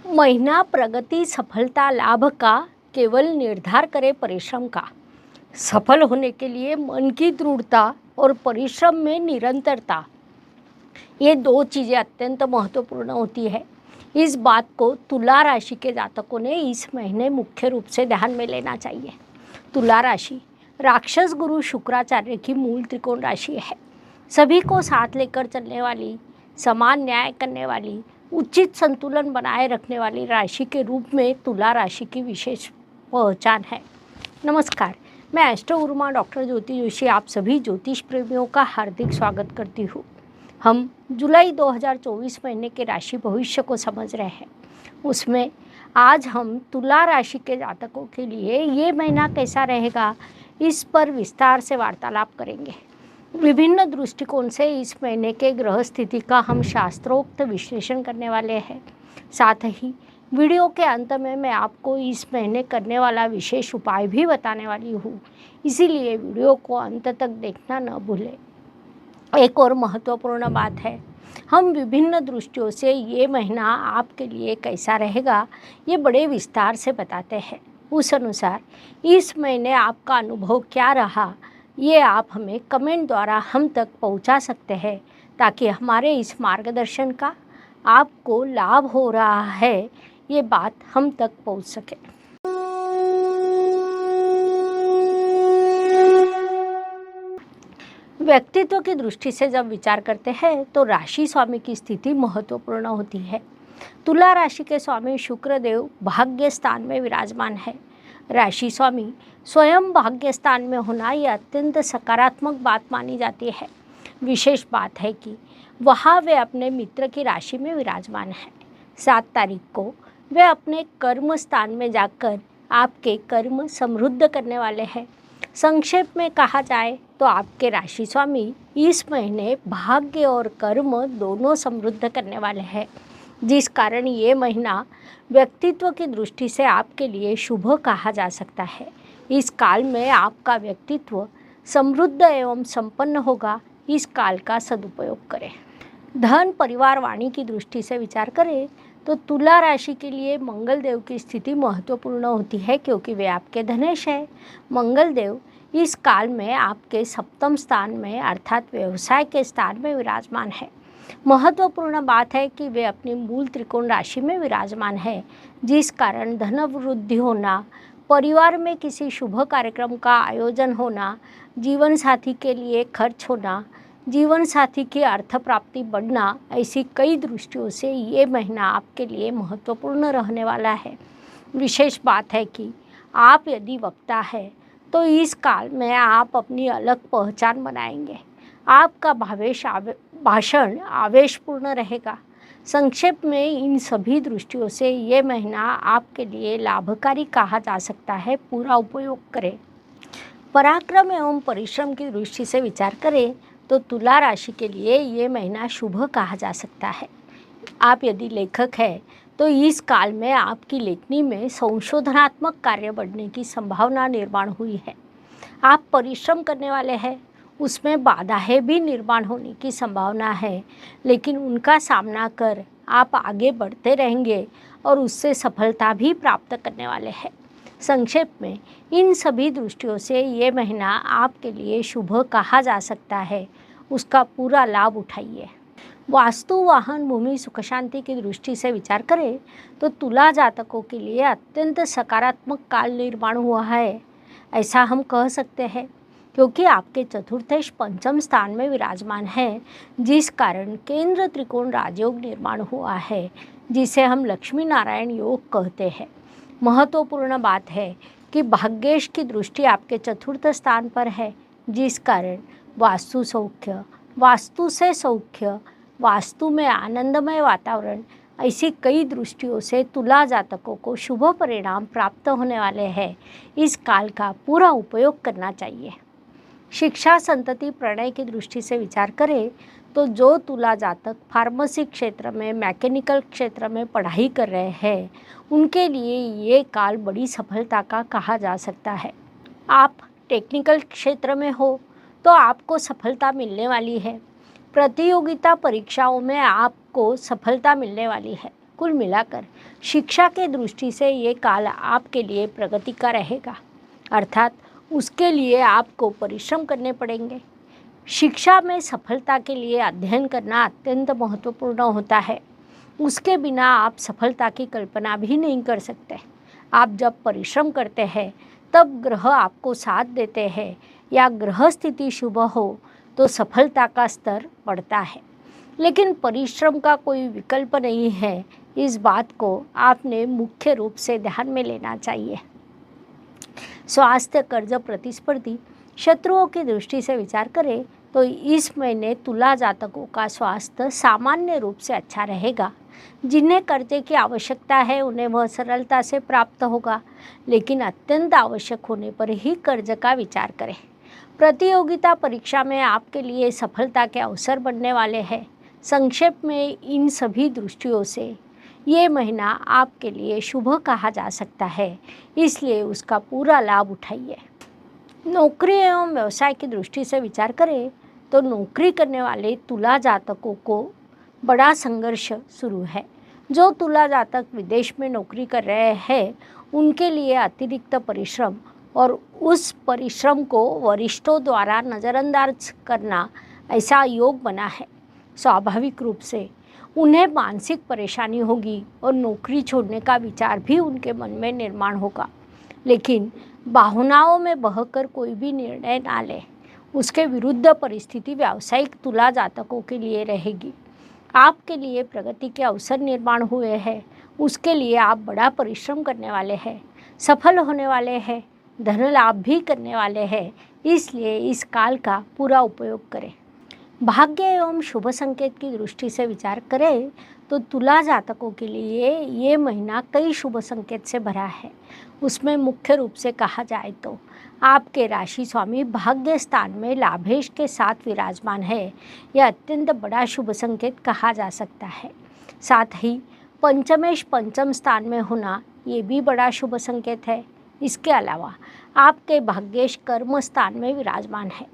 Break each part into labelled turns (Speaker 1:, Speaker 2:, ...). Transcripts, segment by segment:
Speaker 1: महीना प्रगति सफलता लाभ का केवल निर्धार करे परिश्रम का। सफल होने के लिए मन की दृढ़ता और परिश्रम में निरंतरता, ये दो चीज़ें अत्यंत महत्वपूर्ण होती है। इस बात को तुला राशि के जातकों ने इस महीने मुख्य रूप से ध्यान में लेना चाहिए। तुला राशि राक्षस गुरु शुक्राचार्य की मूल त्रिकोण राशि है। सभी को साथ लेकर चलने वाली, समान न्याय करने वाली, उचित संतुलन बनाए रखने वाली राशि के रूप में तुला राशि की विशेष पहचान है। नमस्कार, मैं एस्ट्रो गुरुमा डॉक्टर ज्योति जोशी आप सभी ज्योतिष प्रेमियों का हार्दिक स्वागत करती हूँ। हम जुलाई 2024 महीने के राशि भविष्य को समझ रहे हैं। उसमें आज हम तुला राशि के जातकों के लिए ये महीना कैसा रहेगा, इस पर विस्तार से वार्तालाप करेंगे। विभिन्न दृष्टिकोण से इस महीने के ग्रह स्थिति का हम शास्त्रोक्त विश्लेषण करने वाले हैं। साथ ही वीडियो के अंत में मैं आपको इस महीने करने वाला विशेष उपाय भी बताने वाली हूँ, इसीलिए वीडियो को अंत तक देखना न भूलें। एक और महत्वपूर्ण बात है, हम विभिन्न दृष्टियों से ये महीना आपके लिए कैसा रहेगा ये बड़े विस्तार से बताते हैं। उस अनुसार इस महीने आपका अनुभव क्या रहा, ये आप हमें कमेंट द्वारा हम तक पहुंचा सकते हैं, ताकि हमारे इस मार्गदर्शन का आपको लाभ हो रहा है ये बात हम तक पहुंच सके। व्यक्तित्व की दृष्टि से जब विचार करते हैं तो राशि स्वामी की स्थिति महत्वपूर्ण होती है। तुला राशि के स्वामी शुक्र देव भाग्य स्थान में विराजमान है। राशि स्वामी स्वयं भाग्य स्थान में होना यह अत्यंत सकारात्मक बात मानी जाती है। विशेष बात है कि वहाँ वे अपने मित्र की राशि में विराजमान है। 7 तारीख को वे अपने कर्म स्थान में जाकर आपके कर्म समृद्ध करने वाले हैं। संक्षेप में कहा जाए तो आपके राशि स्वामी इस महीने भाग्य और कर्म दोनों समृद्ध करने वाले हैं, जिस कारण ये महीना व्यक्तित्व की दृष्टि से आपके लिए शुभ कहा जा सकता है। इस काल में आपका व्यक्तित्व समृद्ध एवं संपन्न होगा। इस काल का सदुपयोग करें। धन परिवार वाणी की दृष्टि से विचार करें तो तुला राशि के लिए मंगल देव की स्थिति महत्वपूर्ण होती है, क्योंकि वे आपके धनेश है। मंगल देव इस काल में आपके सप्तम स्थान में अर्थात व्यवसाय के स्थान में विराजमान है। महत्वपूर्ण बात है कि वे अपनी मूल त्रिकोण राशि में विराजमान है, जिस कारण धन वृद्धि होना, परिवार में किसी शुभ कार्यक्रम का आयोजन होना, जीवन साथी के लिए खर्च होना, जीवन साथी की अर्थ प्राप्ति बढ़ना, ऐसी कई दृष्टियों से ये महीना आपके लिए महत्वपूर्ण रहने वाला है। विशेष बात है कि आप यदि वक्ता है तो इस काल में आप अपनी अलग पहचान बनाएंगे। आपका भाषण आवेशपूर्ण रहेगा। संक्षेप में इन सभी दृष्टियों से ये महीना आपके लिए लाभकारी कहा जा सकता है। पूरा उपयोग करें। पराक्रम एवं परिश्रम की दृष्टि से विचार करें तो तुला राशि के लिए ये महीना शुभ कहा जा सकता है। आप यदि लेखक हैं तो इस काल में आपकी लेखनी में संशोधनात्मक कार्य बढ़ने की संभावना निर्माण हुई है। आप परिश्रम करने वाले हैं, उसमें बाधाएं भी निर्माण होने की संभावना है, लेकिन उनका सामना कर आप आगे बढ़ते रहेंगे और उससे सफलता भी प्राप्त करने वाले हैं। संक्षेप में इन सभी दृष्टियों से ये महीना आपके लिए शुभ कहा जा सकता है। उसका पूरा लाभ उठाइए। वास्तु वाहन भूमि सुख शांति की दृष्टि से विचार करें तो तुला जातकों के लिए अत्यंत सकारात्मक काल निर्माण हुआ है, ऐसा हम कह सकते हैं, क्योंकि आपके चतुर्थेश पंचम स्थान में विराजमान है, जिस कारण केंद्र त्रिकोण राजयोग निर्माण हुआ है, जिसे हम लक्ष्मी नारायण योग कहते हैं। महत्वपूर्ण बात है कि भाग्येश की दृष्टि आपके चतुर्थ स्थान पर है, जिस कारण वास्तु सौख्य, वास्तु से सौख्य, वास्तु में आनंदमय वातावरण, ऐसी कई दृष्टियों से तुला जातकों को शुभ परिणाम प्राप्त होने वाले हैं। इस काल का पूरा उपयोग करना चाहिए। शिक्षा संतति प्रणय की दृष्टि से विचार करें तो जो तुला जातक फार्मेसी क्षेत्र में, मैकेनिकल क्षेत्र में पढ़ाई कर रहे हैं, उनके लिए ये काल बड़ी सफलता का कहा जा सकता है। आप टेक्निकल क्षेत्र में हो तो आपको सफलता मिलने वाली है। प्रतियोगिता परीक्षाओं में आपको सफलता मिलने वाली है। कुल मिलाकर शिक्षा के दृष्टि से ये काल आपके लिए प्रगति का रहेगा, अर्थात उसके लिए आपको परिश्रम करने पड़ेंगे। शिक्षा में सफलता के लिए अध्ययन करना अत्यंत महत्वपूर्ण होता है। उसके बिना आप सफलता की कल्पना भी नहीं कर सकते। आप जब परिश्रम करते हैं तब ग्रह आपको साथ देते हैं या ग्रह स्थिति शुभ हो तो सफलता का स्तर बढ़ता है। लेकिन परिश्रम का कोई विकल्प नहीं है, इस बात को आपने मुख्य रूप से ध्यान में लेना चाहिए। स्वास्थ्य, कर्ज, प्रतिस्पर्धी शत्रुओं की दृष्टि से विचार करें तो इस महीने तुला जातकों का स्वास्थ्य सामान्य रूप से अच्छा रहेगा। जिन्हें कर्जे की आवश्यकता है उन्हें वह सरलता से प्राप्त होगा, लेकिन अत्यंत आवश्यक होने पर ही कर्ज का विचार करें। प्रतियोगिता परीक्षा में आपके लिए सफलता के अवसर बनने वाले हैं। संक्षेप में इन सभी दृष्टियों से ये महीना आपके लिए शुभ कहा जा सकता है, इसलिए उसका पूरा लाभ उठाइए। नौकरी एवं व्यवसाय की दृष्टि से विचार करें तो नौकरी करने वाले तुला जातकों को बड़ा संघर्ष शुरू है। जो तुला जातक विदेश में नौकरी कर रहे हैं उनके लिए अतिरिक्त परिश्रम और उस परिश्रम को वरिष्ठों द्वारा नज़रअंदाज करना ऐसा योग बना है। स्वाभाविक रूप से उन्हें मानसिक परेशानी होगी और नौकरी छोड़ने का विचार भी उनके मन में निर्माण होगा, लेकिन भावनाओं में बहकर कोई भी निर्णय ना ले। उसके विरुद्ध परिस्थिति व्यावसायिक तुला जातकों के लिए रहेगी। आपके लिए प्रगति के अवसर निर्माण हुए हैं, उसके लिए आप बड़ा परिश्रम करने वाले हैं, सफल होने वाले हैं, धन लाभ भी करने वाले हैं, इसलिए इस काल का पूरा उपयोग करें। भाग्य एवं शुभ संकेत की दृष्टि से विचार करें तो तुला जातकों के लिए ये महीना कई शुभ संकेत से भरा है। उसमें मुख्य रूप से कहा जाए तो आपके राशि स्वामी भाग्य स्थान में लाभेश के साथ विराजमान है, यह अत्यंत बड़ा शुभ संकेत कहा जा सकता है। साथ ही पंचमेश पंचम स्थान में होना ये भी बड़ा शुभ संकेत है। इसके अलावा आपके भाग्येश कर्म स्थान में विराजमान है।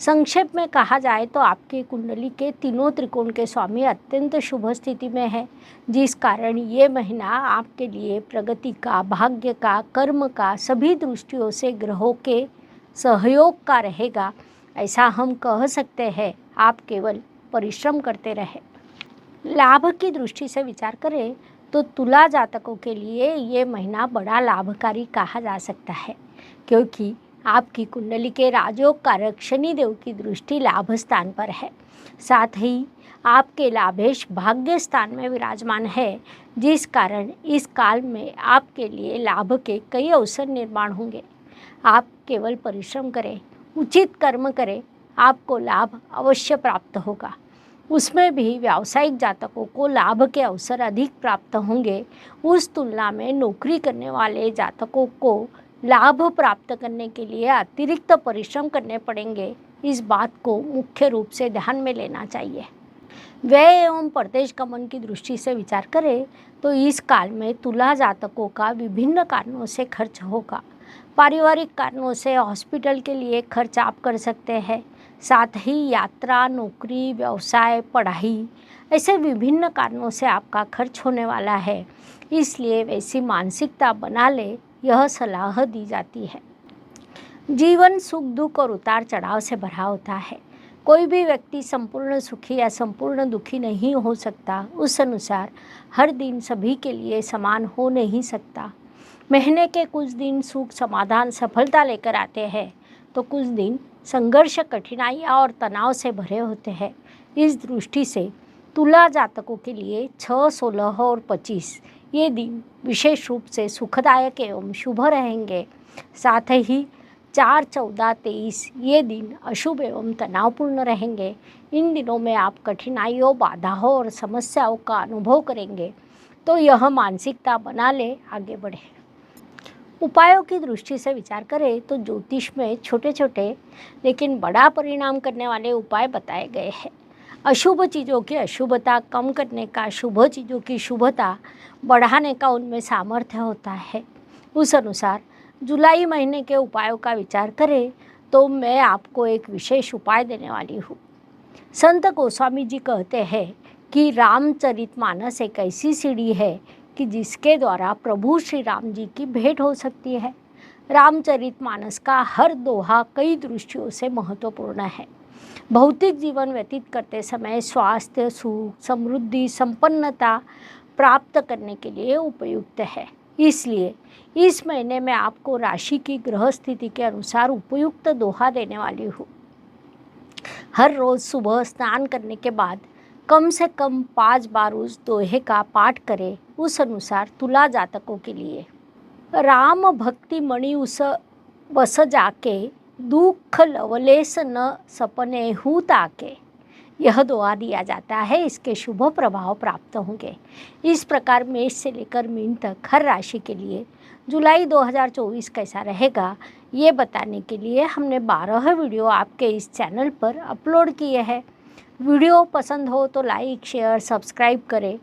Speaker 1: संक्षेप में कहा जाए तो आपकी कुंडली के तीनों त्रिकोण के स्वामी अत्यंत शुभ स्थिति में है, जिस कारण ये महीना आपके लिए प्रगति का, भाग्य का, कर्म का सभी दृष्टियों से ग्रहों के सहयोग का रहेगा। ऐसा हम कह सकते हैं, आप केवल परिश्रम करते रहे। लाभ की दृष्टि से विचार करें तो तुला जातकों के लिए ये महीना बड़ा लाभकारी कहा जा सकता है, क्योंकि आपकी कुंडली के राजयोग कारक शनिदेव की दृष्टि लाभ स्थान पर है। साथ ही आपके लाभेश भाग्य स्थान में विराजमान है, जिस कारण इस काल में आपके लिए लाभ के कई अवसर निर्माण होंगे। आप केवल परिश्रम करें, उचित कर्म करें, आपको लाभ अवश्य प्राप्त होगा। उसमें भी व्यावसायिक जातकों को लाभ के अवसर अधिक प्राप्त होंगे। उस तुलना में नौकरी करने वाले जातकों को लाभ प्राप्त करने के लिए अतिरिक्त परिश्रम करने पड़ेंगे। इस बात को मुख्य रूप से ध्यान में लेना चाहिए। व्यय एवं परदेश गमन की दृष्टि से विचार करें तो इस काल में तुला जातकों का विभिन्न कारणों से खर्च होगा। पारिवारिक कारणों से हॉस्पिटल के लिए खर्च आप कर सकते हैं। साथ ही यात्रा, नौकरी, व्यवसाय, पढ़ाई ऐसे विभिन्न कारणों से आपका खर्च होने वाला है, इसलिए वैसी मानसिकता बना ले, यह सलाह दी जाती है। जीवन सुख दुख और उतार चढ़ाव से भरा होता है। कोई भी व्यक्ति संपूर्ण सुखी या संपूर्ण दुखी नहीं हो सकता। उस अनुसार हर दिन सभी के लिए समान हो नहीं सकता। महीने के कुछ दिन सुख, समाधान, सफलता लेकर आते हैं तो कुछ दिन संघर्ष, कठिनाइयाँ और तनाव से भरे होते हैं। इस दृष्टि से तुला जातकों के लिए 6, 16 और 25 ये दिन विशेष रूप से सुखदायक एवं शुभ रहेंगे। साथ ही 4, 14, 23 ये दिन अशुभ एवं तनावपूर्ण रहेंगे। इन दिनों में आप कठिनाइयों, बाधाओं और समस्याओं का अनुभव करेंगे, तो यह मानसिकता बना ले, आगे बढ़े। उपायों की दृष्टि से विचार करें तो ज्योतिष में छोटे छोटे लेकिन बड़ा परिणाम करने वाले उपाय बताए गए हैं। अशुभ चीज़ों की अशुभता कम करने का, शुभ चीज़ों की शुभता बढ़ाने का उनमें सामर्थ्य होता है। उस अनुसार जुलाई महीने के उपायों का विचार करें तो मैं आपको एक विशेष उपाय देने वाली हूँ। संत गोस्वामी जी कहते हैं कि रामचरितमानस एक ऐसी सीढ़ी है कि जिसके द्वारा प्रभु श्री राम जी की भेंट हो सकती है। रामचरितमानस का हर दोहा कई दृष्टियों से महत्वपूर्ण है। भौतिक जीवन व्यतीत करते समय स्वास्थ्य, सुख, समृद्धि, संपन्नता प्राप्त करने के लिए उपयुक्त है। इसलिए इस महीने में आपको राशि की ग्रह स्थिति के अनुसार उपयुक्त दोहा देने वाली हूँ। हर रोज सुबह स्नान करने के बाद कम से कम 5 बार उस दोहे का पाठ करें। उस अनुसार तुला जातकों के लिए राम भक्ति मणि उस बस जाके, दुख लवलेस न सपने हूँ ताके, यह दुआ दिया जाता है। इसके शुभ प्रभाव प्राप्त होंगे। इस प्रकार मेष से लेकर मीन तक हर राशि के लिए जुलाई 2024 कैसा रहेगा, ये बताने के लिए हमने 12 वीडियो आपके इस चैनल पर अपलोड किए हैं। वीडियो पसंद हो तो लाइक, शेयर, सब्सक्राइब करें।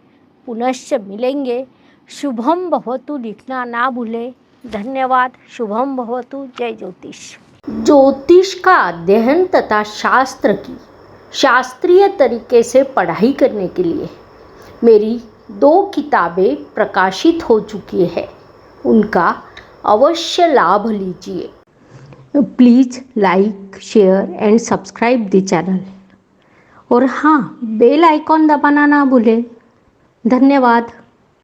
Speaker 1: पुनश्च मिलेंगे। शुभम भवतु लिखना ना भूलें। धन्यवाद। शुभम भवतु। जय ज्योतिष। ज्योतिष का अध्ययन तथा शास्त्र की शास्त्रीय तरीके से पढ़ाई करने के लिए मेरी 2 किताबें प्रकाशित हो चुकी है। उनका अवश्य लाभ लीजिए। Please like, share and subscribe the channel. और हाँ, बेल आइकॉन दबाना ना भूलें। धन्यवाद।